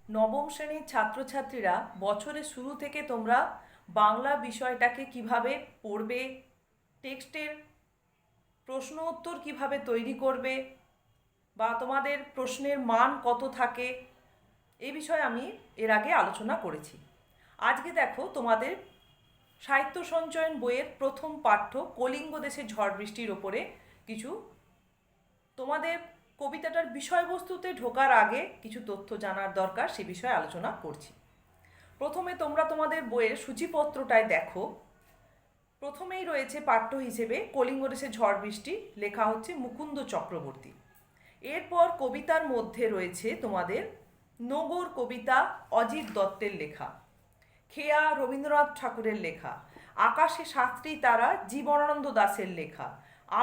নবম শ্রেণীর ছাত্রছাত্রীরা বছরের শুরু থেকে তোমরা বাংলা বিষয়টাকে কিভাবে পড়বে, টেক্সটের প্রশ্ন উত্তর কিভাবে তৈরি করবে বা তোমাদের প্রশ্নের মান কত থাকে এই বিষয়ে আমি এর আগে আলোচনা করেছি। আজকে দেখো তোমাদের সাহিত্য সঞ্চয়ন বইয়ের প্রথম পাঠ্য কলিঙ্গ দেশের ঝড় বৃষ্টির ওপরে কিছু তোমাদের কবিতাটার বিষয়বস্তুতে ঢোকার আগে কিছু তথ্য জানার দরকার, সে বিষয়ে আলোচনা করছি। প্রথমে তোমরা তোমাদের বইয়ের সূচিপত্রটায় দেখো, প্রথমেই রয়েছে পাঠ্য হিসেবে কলিঙ্গ দেশে ঝড় বৃষ্টি, লেখা হচ্ছে মুকুন্দ চক্রবর্তী। এরপর কবিতার মধ্যে রয়েছে তোমাদের নগর কবিতা অজিত দত্তের লেখা, খেয়া রবীন্দ্রনাথ ঠাকুরের লেখা, আকাশে সাতটি তারা জীবনানন্দ দাশের লেখা,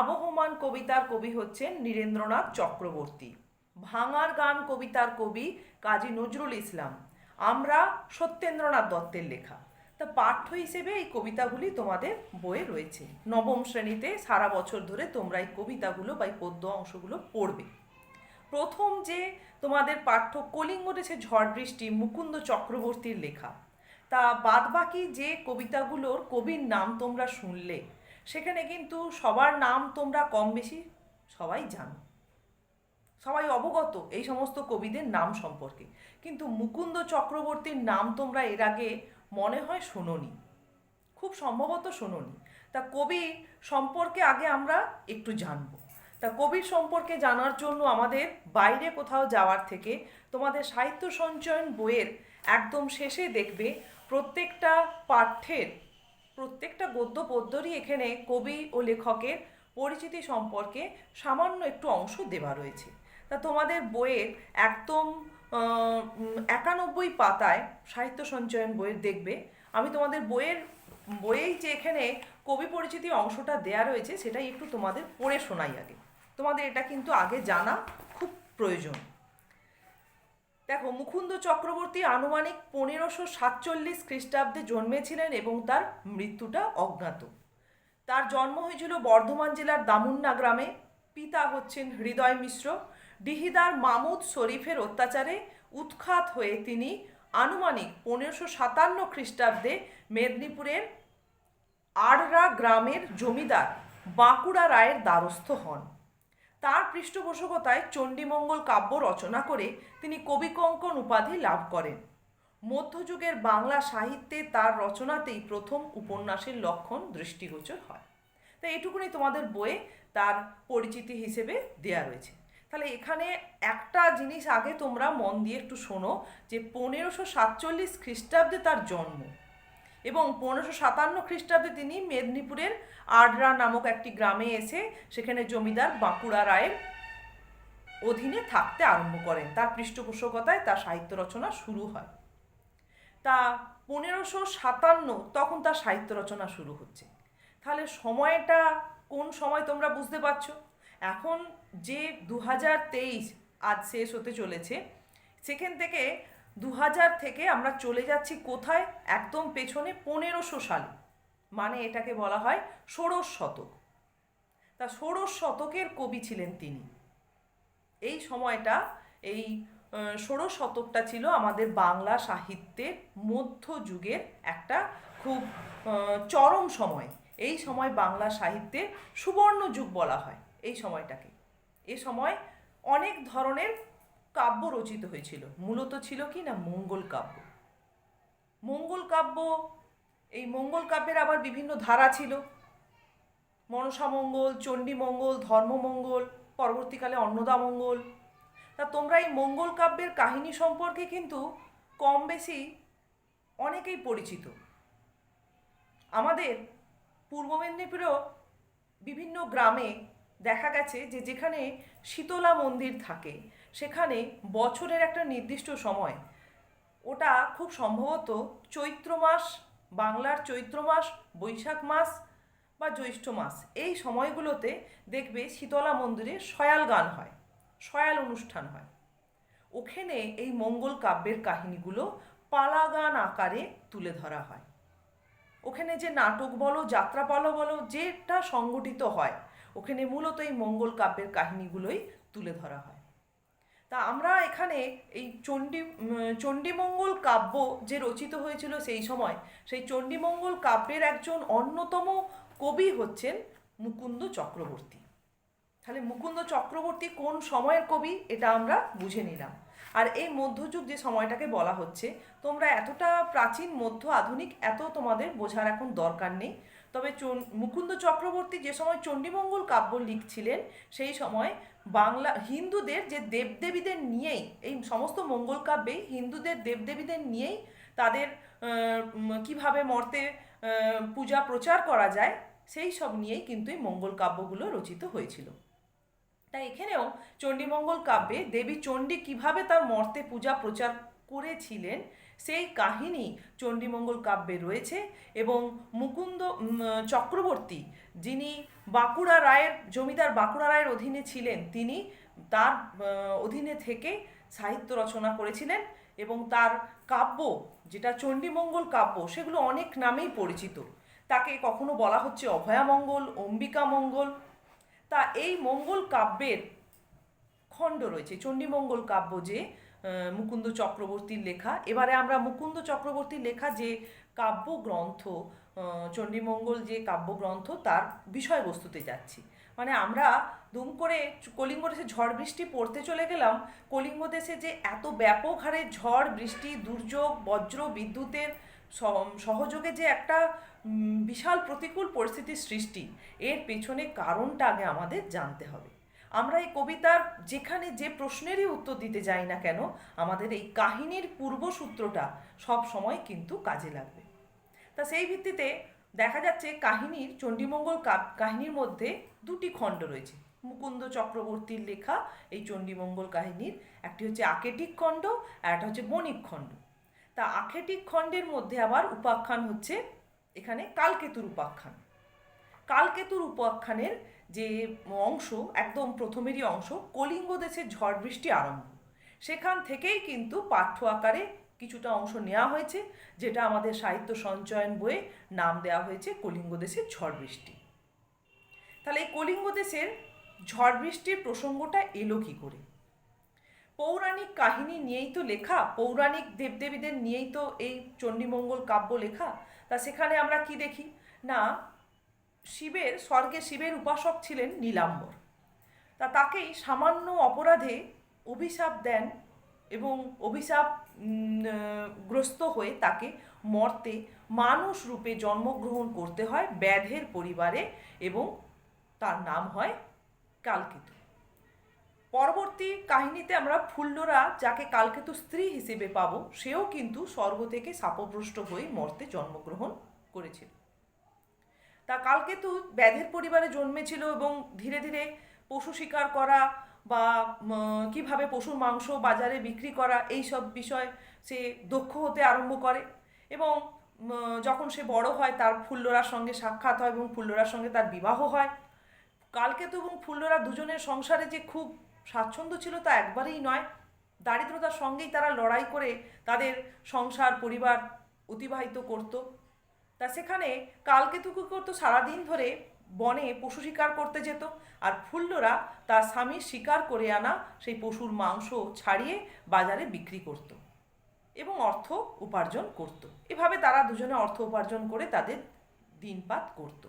আবহমান কবিতার কবি হচ্ছেন নীরেন্দ্রনাথ চক্রবর্তী, ভাঙার গান কবিতার কবি কাজী নজরুল ইসলাম, আমরা সত্যেন্দ্রনাথ দত্তের লেখা। তা পাঠ্য হিসেবে এই কবিতাগুলি তোমাদের বইয়ে রয়েছে। নবম শ্রেণীতে সারা বছর ধরে তোমরা এই কবিতাগুলো বা এই পদ্য অংশগুলো পড়বে। প্রথম যে তোমাদের পাঠ্য কলিঙ্গ দেশে ঝড় বৃষ্টি মুকুন্দ চক্রবর্তীর লেখা, তা বাদবাকি যে কবিতাগুলোর কবির নাম তোমরা শুনলে সেখানে কিন্তু সবার নাম তোমরা কম বেশি সবাই জানো, সবাই অবগত এই সমস্ত কবিদের নাম সম্পর্কে, কিন্তু মুকুন্দ চক্রবর্তীর নাম তোমরা এর আগে মনে হয় শোনোনি, খুব সম্ভবত শোনোনি। তা কবি সম্পর্কে আগে আমরা একটু জানবো। তা কবির সম্পর্কে জানার জন্য আমাদের বাইরে কোথাও যাওয়ার থেকে তোমাদের সাহিত্য সঞ্চয়ন বইয়ের একদম শেষে দেখবে প্রত্যেকটা পাঠ্যের প্রত্যেকটা গদ্য পদ্যরই এখানে কবি ও লেখকের পরিচিতি সম্পর্কে সামান্য একটু অংশ দেওয়া রয়েছে। তা তোমাদের বইয়ের একদম 91 পাতায় সাহিত্য সঞ্চয়ন বইয়ের দেখবে, আমি তোমাদের বইয়েই যে এখানে কবি পরিচিতি অংশটা দেয়া রয়েছে সেটাই একটু তোমাদের পড়ে শোনাই আগে। তোমাদের এটা কিন্তু আগে জানা খুব প্রয়োজন। দেখো, মুকুন্দ চক্রবর্তী আনুমানিক 1547 খ্রিস্টাব্দে জন্মেছিলেন এবং তার মৃত্যুটা অজ্ঞাত। তার জন্ম হয়েছিল বর্ধমান জেলার দামুন্না গ্রামে। পিতা হচ্ছেন হৃদয় মিশ্র। ডিহিদার মামুদ শরীফের অত্যাচারে উৎখাত হয়ে তিনি আনুমানিক 1557 খ্রিস্টাব্দে মেদিনীপুরের আড়রা গ্রামের জমিদার বাঁকুড়া রায়ের দ্বারস্থ হন। তার পৃষ্ঠপোষকতায় চণ্ডীমঙ্গল কাব্য রচনা করে তিনি কবিকঙ্কন উপাধি লাভ করেন। মধ্যযুগের বাংলা সাহিত্যে তার রচনাতেই প্রথম উপন্যাসের লক্ষণ দৃষ্টিগোচর হয়। তাই এটুকুনি তোমাদের বইয়ে তার পরিচিতি হিসেবে দেয়া রয়েছে। তাহলে এখানে একটা জিনিস আগে তোমরা মন দিয়ে একটু শোনো, যে 1547 খ্রিস্টাব্দে তার জন্ম এবং 1557 খ্রিস্টাব্দে তিনি মেদিনীপুরের আডরা নামক একটি গ্রামে এসে সেখানে জমিদার বাঁকুড়া রায়ের অধীনে থাকতে আরম্ভ করেন। তার পৃষ্ঠপোষকতায় তার সাহিত্য রচনা শুরু হয়। তা 1557 তখন তার সাহিত্য রচনা শুরু হচ্ছে। তাহলে সময়টা কোন সময় তোমরা বুঝতে পারছো? এখন যে 2023 আজ শেষ হতে চলেছে, সেখান থেকে 2000 থেকে আমরা চলে যাচ্ছি কোথায়? একদম পেছনে 1500 সালে, মানে এটাকে বলা হয় ষোড়শ শতক। তা ষোড়শ শতকের কবি ছিলেন তিনি। এই সময়টা, এই ষোড়শ শতকটা ছিল আমাদের বাংলা সাহিত্যের মধ্যযুগের একটা খুব চরম সময়। এই সময় বাংলা সাহিত্যের সুবর্ণ যুগ বলা হয় এই সময়টাকে। এ সময় অনেক ধরনের কাব্য রচিত হয়েছিল। মূলত ছিল কি না মঙ্গল কাব্য। মঙ্গল কাব্য, এই মঙ্গল কাব্যের আবার বিভিন্ন ধারা ছিল, মনসামঙ্গল, চণ্ডীমঙ্গল, ধর্মমঙ্গল, পরবর্তীকালে অন্নদামঙ্গল। তা তোমরা এই মঙ্গল কাব্যের কাহিনী সম্পর্কে কিন্তু কম বেশি অনেকেই পরিচিত। আমাদের পূর্ব মেদিনীপুরেও বিভিন্ন গ্রামে দেখা গেছে যে যেখানে শীতলা মন্দির থাকে সেখানে বছরের একটা নির্দিষ্ট সময়, ওটা খুব সম্ভবত চৈত্র মাস, বাংলার চৈত্র মাস, বৈশাখ মাস বা জ্যৈষ্ঠ মাস, এই সময়গুলোতে দেখবে শীতলা মন্দিরে সয়াল গান হয়, সয়াল অনুষ্ঠান হয়। ওখানে এই মঙ্গল কাব্যের কাহিনীগুলো পালা গান আকারে তুলে ধরা হয়। ওখানে যে নাটক বলো, যাত্রাপালা বলো, যেটা সংগঠিত হয় ওখানে মূলত এই মঙ্গল কাব্যের কাহিনীগুলোই তুলে ধরা হয়। তা আমরা এখানে এই চণ্ডীমঙ্গল কাব্য যে রচিত হয়েছিল সেই সময়, সেই চণ্ডীমঙ্গল কাব্যের একজন অন্যতম কবি হচ্ছেন মুকুন্দ চক্রবর্তী। তাহলে মুকুন্দ চক্রবর্তী কোন সময়ের কবি এটা আমরা বুঝে নিলাম। আর এই মধ্যযুগ যে সময়টাকে বলা হচ্ছে, তোমরা এতটা প্রাচীন মধ্য আধুনিক এত তোমাদের বোঝার এখন দরকার নেই। তবে মুকুন্দ চক্রবর্তী যে সময় চণ্ডীমঙ্গল কাব্য লিখছিলেন, সেই সময় বাংলা হিন্দুদের যে দেবদেবীদের নিয়েই, এই সমস্ত মঙ্গল কাব্যেই হিন্দুদের দেবদেবীদের নিয়েই তাদের কিভাবে মর্তে পূজা প্রচার করা যায় সেই সব নিয়েই কিন্তু এই মঙ্গল কাব্যগুলো রচিত হয়েছিল। তাই এখানেও চণ্ডীমঙ্গল কাব্যে দেবী চণ্ডী কিভাবে তার মর্তে পূজা প্রচার করেছিলেন সেই কাহিনী চণ্ডীমঙ্গল কাব্যে রয়েছে। এবং মুকুন্দ চক্রবর্তী, যিনি বাঁকুড়া রায়ের জমিদার বাঁকুড়া রায়ের অধীনে ছিলেন, তিনি তার অধীনে থেকে সাহিত্য রচনা করেছিলেন এবং তার কাব্য যেটা চণ্ডীমঙ্গল কাব্য সেগুলো অনেক নামেই পরিচিত। তাকে কখনো বলা হচ্ছে অভয়ামঙ্গল, অম্বিকা মঙ্গল। তা এই মঙ্গল কাব্যের খণ্ড রয়েছে, চণ্ডীমঙ্গল কাব্য যে মুকুন্দ চক্রবর্তীর লেখা। এবারে আমরা মুকুন্দ চক্রবর্তীর লেখা যে কাব্যগ্রন্থ চণ্ডীমঙ্গল যে কাব্যগ্রন্থ তার বিষয়বস্তুতে যাচ্ছি। মানে আমরা দুম করে কলিঙ্গ দেশে ঝড় বৃষ্টি পড়তে চলে গেলাম। কলিঙ্গ দেশে যে এত ব্যাপক হারে ঝড় বৃষ্টি, দুর্যোগ, বজ্র বিদ্যুতের সহযোগে যে একটা বিশাল প্রতিকূল পরিস্থিতির সৃষ্টি, এর পেছনে কারণটা আগে আমাদের জানতে হবে। আমরা এই কবিতার যেখানে যে প্রশ্নেরই উত্তর দিতে যাই না কেন, আমাদের এই কাহিনীর পূর্বসূত্রটা সব সময় কিন্তু কাজে লাগবে। তা সেই ভিত্তিতে দেখা যাচ্ছে কাহিনীর চণ্ডীমঙ্গল কাহিনীর মধ্যে দুটি খণ্ড রয়েছে মুকুন্দ চক্রবর্তীর লেখা এই চণ্ডীমঙ্গল কাহিনীর। একটি হচ্ছে আকেটিক খণ্ড আর একটা হচ্ছে বণিক খণ্ড। তা আকেটিক খণ্ডের মধ্যে আবার উপাখ্যান হচ্ছে এখানে কালকেতুর উপাখ্যান। কালকেতুর উপাখ্যানের যে অংশ, একদম প্রথমেরই অংশ, কলিঙ্গ দেশের ঝড় বৃষ্টি আরম্ভ, সেখান থেকেই কিন্তু পাঠ্য আকারে কিছুটা অংশ নেওয়া হয়েছে, যেটা আমাদের সাহিত্য সঞ্চয়ন বইয়ে নাম দেওয়া হয়েছে কলিঙ্গ দেশের ঝড় বৃষ্টি। তাহলে এই কলিঙ্গ দেশের ঝড় বৃষ্টির প্রসঙ্গটা এলো কী করে? পৌরাণিক কাহিনী নিয়েই তো লেখা, পৌরাণিক দেবদেবীদের নিয়েই তো এই চণ্ডীমঙ্গল কাব্য লেখা। তা সেখানে আমরা কি দেখি না, স্বর্গে শিবের উপাসক ছিলেন নীলাম্বর। তা তাকেই সামান্য অপরাধে অভিশাপ দেন এবং অভিশাপ গ্রস্ত হয়ে তাকে মর্তে মানুষ রূপে জন্মগ্রহণ করতে হয় ব্যাধের পরিবারে, এবং তার নাম হয় কালকেতু। পরবর্তী কাহিনীতে আমরা ফুল্লরা, যাকে কালকেতু স্ত্রী হিসেবে পাবো, সেও কিন্তু স্বর্গ থেকে শাপগ্রস্ত হয়ে মর্তে জন্মগ্রহণ করেছিল। তা কালকেতু ব্যাধের পরিবারে জন্মেছিল এবং ধীরে ধীরে পশু শিকার করা বা কিভাবে পশুর মাংস বাজারে বিক্রি করা এই সব বিষয় সে দক্ষ হতে আরম্ভ করে। এবং যখন সে বড় হয় তার ফুল্লরার সঙ্গে সাক্ষাৎ হয় এবং ফুল্লরার সঙ্গে তার বিবাহ হয়। কালকেতু এবং ফুল্লরা দুজনের সংসারে যে খুব স্বাচ্ছন্দ্য ছিল তা একবারেই নয়। দারিদ্রতার সঙ্গেই তারা লড়াই করে তাদের সংসার পরিবার অতিবাহিত করত। তা সেখানে কালকেতু কী করতো, সারাদিন ধরে বনে পশু শিকার করতে যেত, আর ফুল্লরা তার স্বামীর শিকার করে আনা সেই পশুর মাংস ছাড়িয়ে বাজারে বিক্রি করত এবং অর্থ উপার্জন করত। এভাবে তারা দুজনে অর্থ উপার্জন করে তাদের দিনপাত করত।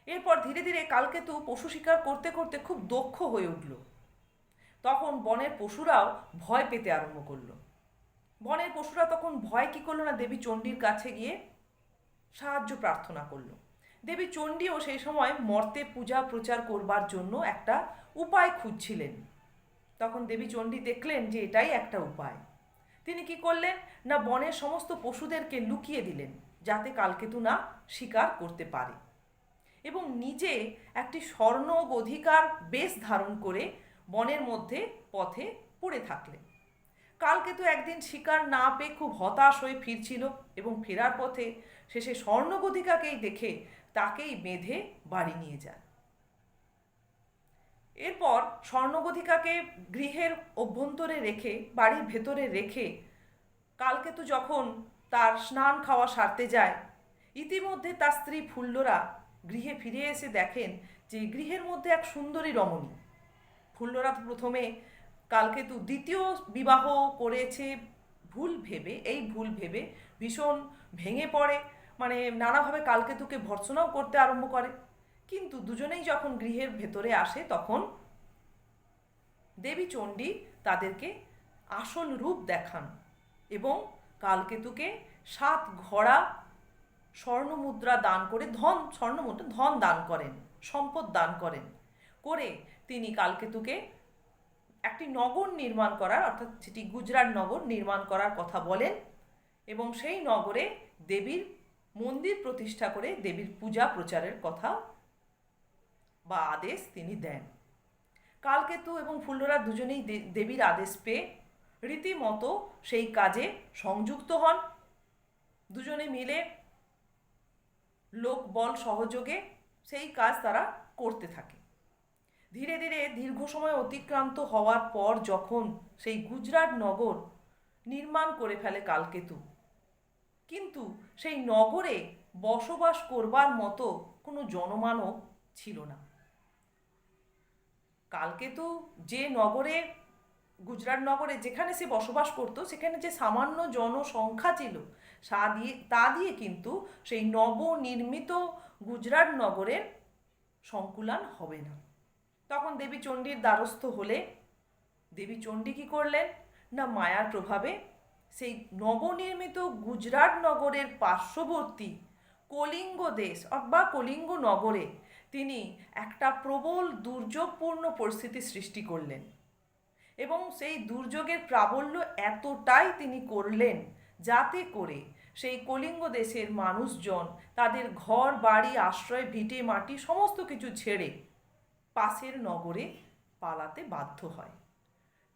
এরপর ধীরে ধীরে কালকেতু পশু শিকার করতে করতে খুব দক্ষ হয়ে উঠল। তখন বনের পশুরাও ভয় পেতে আরম্ভ করলো। বনের পশুরা তখন ভয় কী করলো না, দেবী চণ্ডীর কাছে গিয়ে সাহায্য প্রার্থনা করলো। দেবী চণ্ডীও সেই সময় মর্তে পূজা প্রচার করবার জন্য একটা উপায় খুঁজছিলেন। তখন দেবী চণ্ডী দেখলেন যে এটাই একটা উপায়। তিনি কি করলেন না, বনের সমস্ত পশুদেরকে লুকিয়ে দিলেন যাতে কালকেতু না শিকার করতে পারে, এবং নিজে একটি স্বর্ণ গধিকার বেশ ধারণ করে বনের মধ্যে পথে পড়ে থাকলেন। কালকেতু একদিন শিকার না পেয়ে খুব হতাশ হয়ে ফিরছিল এবং ফেরার পথে শেষে স্বর্ণগধিকাকেই দেখে তাকেই বেঁধে বাড়ি নিয়ে যায়। এরপর স্বর্ণগধিকাকে গৃহের অভ্যন্তরে রেখে, বাড়ির ভেতরে রেখে কালকেতু যখন তার স্নান খাওয়া সারতে যায়, ইতিমধ্যে তার স্ত্রী ফুল্লরা গৃহে ফিরে এসে দেখেন যে গৃহের মধ্যে এক সুন্দরী রমণী। ফুল্লরা প্রথমে কালকেতু দ্বিতীয় বিবাহ করেছে এই ভুল ভেবে ভীষণ ভেঙে পড়ে, মানে নানাভাবে কালকেতুকে ভর্ৎসনাও করতে আরম্ভ করে। কিন্তু দুজনেই যখন গৃহের ভেতরে আসে তখন দেবী চণ্ডী তাদেরকে আসল রূপ দেখান এবং কালকেতুকে 7 ঘোড়া স্বর্ণমুদ্রা দান করে ধন দান করেন, সম্পদ দান করেন। করে তিনি কালকেতুকে একটি নগর নির্মাণ করার, অর্থাৎ যেটি গুজরাট নগর নির্মাণ করার কথা বলেন এবং সেই নগরে দেবীর মন্দির প্রতিষ্ঠা করে দেবীর পূজা প্রচারের কথা বা আদেশ তিনি দেন। কালকেতু এবং ফুল্লরা দুজনেই দেবীর আদেশ পেয়ে রীতিমতো সেই কাজে সংযুক্ত হন। দুজনে মিলে লোকবল সহযোগে সেই কাজ তারা করতে থাকে। ধীরে ধীরে দীর্ঘ সময় অতিক্রান্ত হওয়ার পর যখন সেই গুজরাট নগর নির্মাণ করে ফেলে কালকেতু, কিন্তু সেই নগরে বসবাস করবার মতো কোনো জনমানব ছিল না। কালকেতু যে নগরে, গুজরাট নগরে যেখানে সে বসবাস করত, সেখানে যে সামান্য জনসংখ্যা ছিল তা দিয়ে কিন্তু সেই নবনির্মিত গুজরাট নগরের সংকুলান হবে না। তখন দেবী চণ্ডীর দ্বারস্থ হলে দেবী চণ্ডী কী করলেন না, মায়ার প্রভাবে সেই নবনির্মিত গুজরাট নগরের পার্শ্ববর্তী কলিঙ্গ দেশ বা কলিঙ্গ নগরে তিনি একটা প্রবল দুর্যোগপূর্ণ পরিস্থিতি সৃষ্টি করলেন এবং সেই দুর্যোগের প্রাবল্য এতটাই তিনি করলেন যাতে করে সেই কলিঙ্গ দেশের মানুষজন তাদের ঘর বাড়ি আশ্রয় ভিটে মাটি সমস্ত কিছু ছেড়ে পাশের নগরে পালাতে বাধ্য হয়,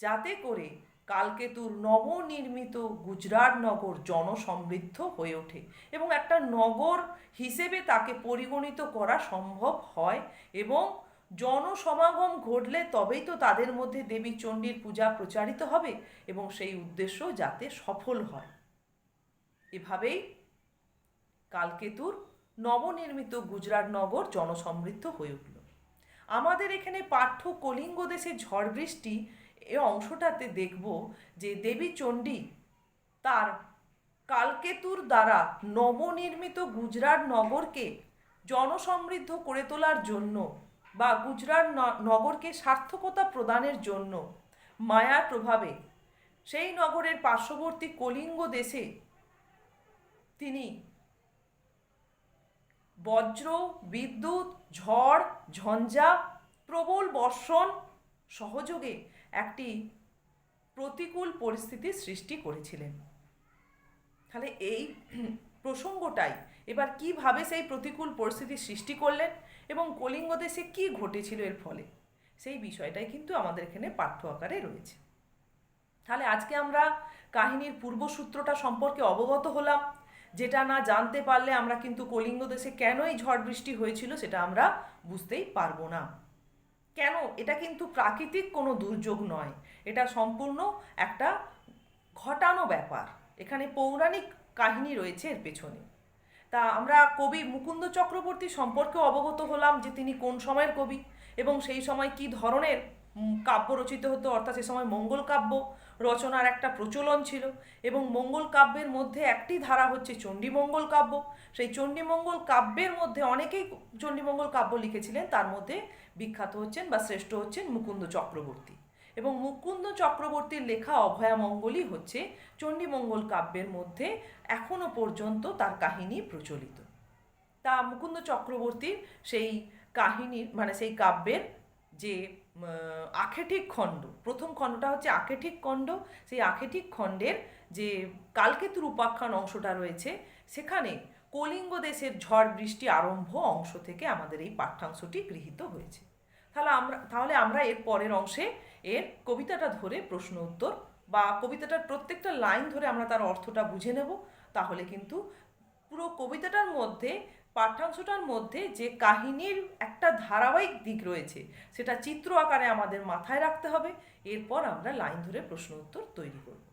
যাতে করে কালকেতুর নবনির্মিত গুজরাট নগর জনসমৃদ্ধ হয়ে ওঠে এবং একটা নগর হিসেবে তাকে পরিগণিত করা সম্ভব হয় এবং জনসমাগম ঘটলে তবেই তো তাদের মধ্যে দেবী চণ্ডীর পূজা প্রচারিত হবে এবং সেই উদ্দেশ্য যাতে সফল হয়। এভাবেই কালকেতুর নবনির্মিত গুজরাট নগর জনসমৃদ্ধ হয়ে উঠল। আমাদের এখানে পাঠ্য কলিঙ্গ দেশের ঝড় বৃষ্টি এ অংশটাতে দেখব যে দেবী চণ্ডী তার কালকেতুর দ্বারা নবনির্মিত গুজরাট নগরকে জনসমৃদ্ধ করে তোলার জন্য বা গুজরাট নগরকে সার্থকতা প্রদানের জন্য মায়ার প্রভাবে সেই নগরের পার্শ্ববর্তী কলিঙ্গ দেশে তিনি বজ্র, বিদ্যুৎ, ঝড়, ঝঞ্ঝা, প্রবল বর্ষণ সহযোগে একটি প্রতিকূল পরিস্থিতির সৃষ্টি করেছিলেন। তাহলে এই প্রসঙ্গটাই এবার কিভাবে সেই প্রতিকূল পরিস্থিতির সৃষ্টি করলেন এবং কলিঙ্গ দেশে কী ঘটেছিল এর ফলে, সেই বিষয়টাই কিন্তু আমাদের এখানে পাঠ্য আকারে রয়েছে। তাহলে আজকে আমরা কাহিনীর পূর্বসূত্রটা সম্পর্কে অবগত হলাম, যেটা না জানতে পারলে আমরা কিন্তু কলিঙ্গ দেশে কেন এই ঝড় বৃষ্টি হয়েছিল সেটা আমরা বুঝতেই পারবো না। কেন? এটা কিন্তু প্রাকৃতিক কোনো দুর্যোগ নয়, এটা সম্পূর্ণ একটা ঘটানো ব্যাপার। এখানে পৌরাণিক কাহিনী রয়েছে এর পেছনে। তা আমরা কবি মুকুন্দ চক্রবর্তী সম্পর্কে অবগত হলাম যে তিনি কোন সময়ের কবি এবং সেই সময় কি ধরনের কাব্য রচিত হতো, অর্থাৎ সে সময় মঙ্গল কাব্য রচনার একটা প্রচলন ছিল এবং মঙ্গল কাব্যের মধ্যে একটি ধারা হচ্ছে চণ্ডীমঙ্গল কাব্য। সেই চণ্ডীমঙ্গল কাব্যের মধ্যে অনেকেই চণ্ডীমঙ্গল কাব্য লিখেছিলেন, তার মধ্যে বিখ্যাত হচ্ছেন বা শ্রেষ্ঠ হচ্ছেন মুকুন্দ চক্রবর্তী এবং মুকুন্দ চক্রবর্তীর লেখা অভয়ামঙ্গলই হচ্ছে চণ্ডীমঙ্গল কাব্যের মধ্যে এখনো পর্যন্ত তার কাহিনী প্রচলিত। তা মুকুন্দ চক্রবর্তীর সেই কাহিনীর মানে সেই কাব্যের যে আখেঠিক খণ্ড, প্রথম খণ্ডটা হচ্ছে আখেঠিক খণ্ড, সেই আখেঠিক খণ্ডের যে কালকেতুর উপাখ্যান অংশটা রয়েছে সেখানে কলিঙ্গ দেশের ঝড় বৃষ্টি আরম্ভ অংশ থেকে আমাদের এই পাঠ্যাংশটি গৃহীত হয়েছে। তাহলে আমরা এর পরের অংশে এর কবিতাটা ধরে প্রশ্ন উত্তর বা কবিতাটার প্রত্যেকটা লাইন ধরে আমরা তার অর্থটা বুঝে নেব। তাহলে কিন্তু পুরো কবিতাটার মধ্যে পাঠ্যাংশটার মধ্যে যে কাহিনীর একটা ধারাবাহিক দিক রয়েছে সেটা চিত্র আকারে আমাদের মাথায় রাখতে হবে। এরপর আমরা লাইন ধরে প্রশ্ন উত্তর তৈরি করব।